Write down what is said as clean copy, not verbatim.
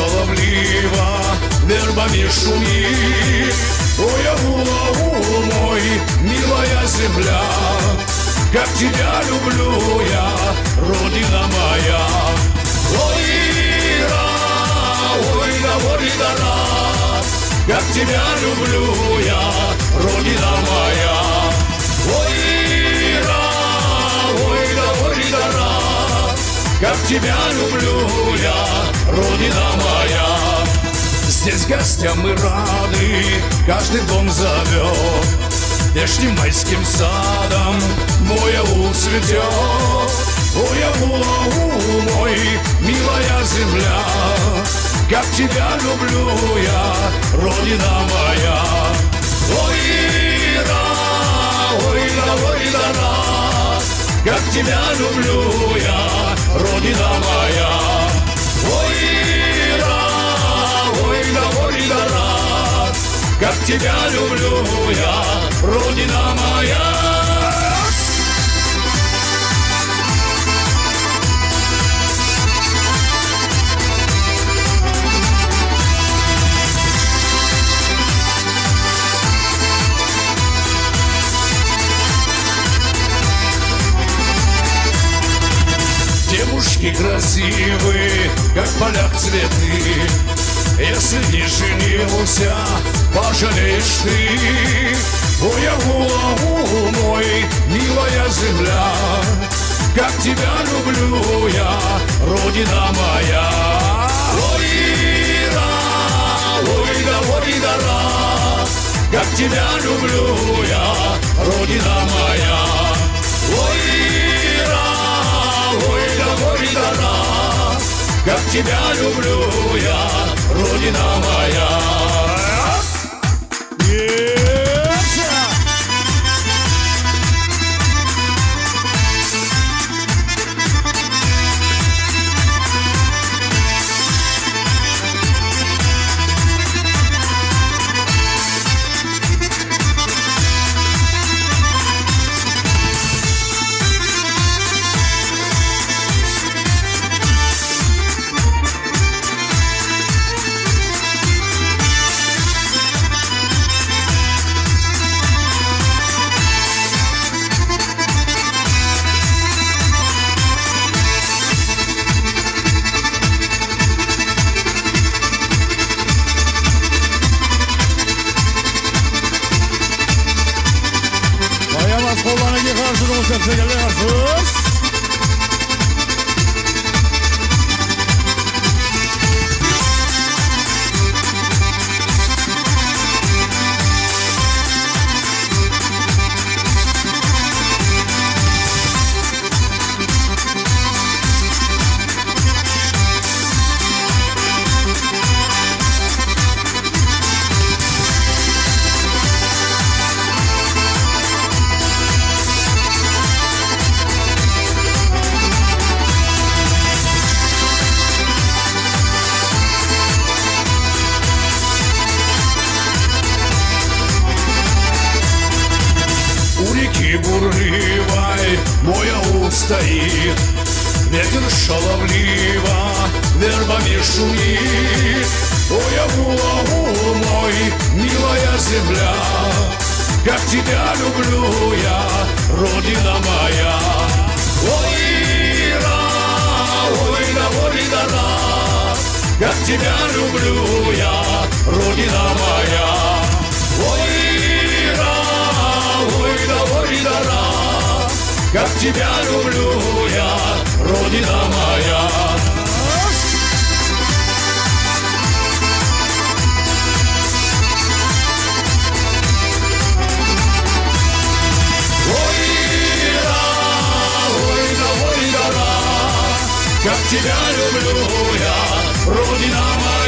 шаловливо вербами шумит. Ой, аула, мой, милая земля, как тебя люблю я, родина моя. Ой, ой, да, ой, да, как тебя люблю я, родина моя. Ой, ой, да, как тебя люблю я, родина моя. Здесь гостям мы рады, каждый дом зовет, вешним майским садом мой аул цветет. Ой, аул мой, милая земля, как тебя люблю я, родина моя. Ой, да, как тебя люблю я, родина моя. Ой, да, как тебя люблю я, родина моя. Девушки красивые, как в полях цветы. Если не женился, пожалеешь ты. Ой, аул мой, милая земля, как тебя люблю я, родина моя. Ой, да, как тебя люблю я, родина моя. Ой, да, как тебя люблю я, родина моя. Kollarına karşı olacaksa geliyorsunuz. Бурливой мой аул стоит, ветер шаловливо вербами шумит. Ой, аул мой, милая земля, как тебя люблю я, родина моя. Ой, да, как тебя люблю я, родина моя. Ой, да, как тебя люблю я, родина моя. Ой, да, как тебя люблю я, родина моя.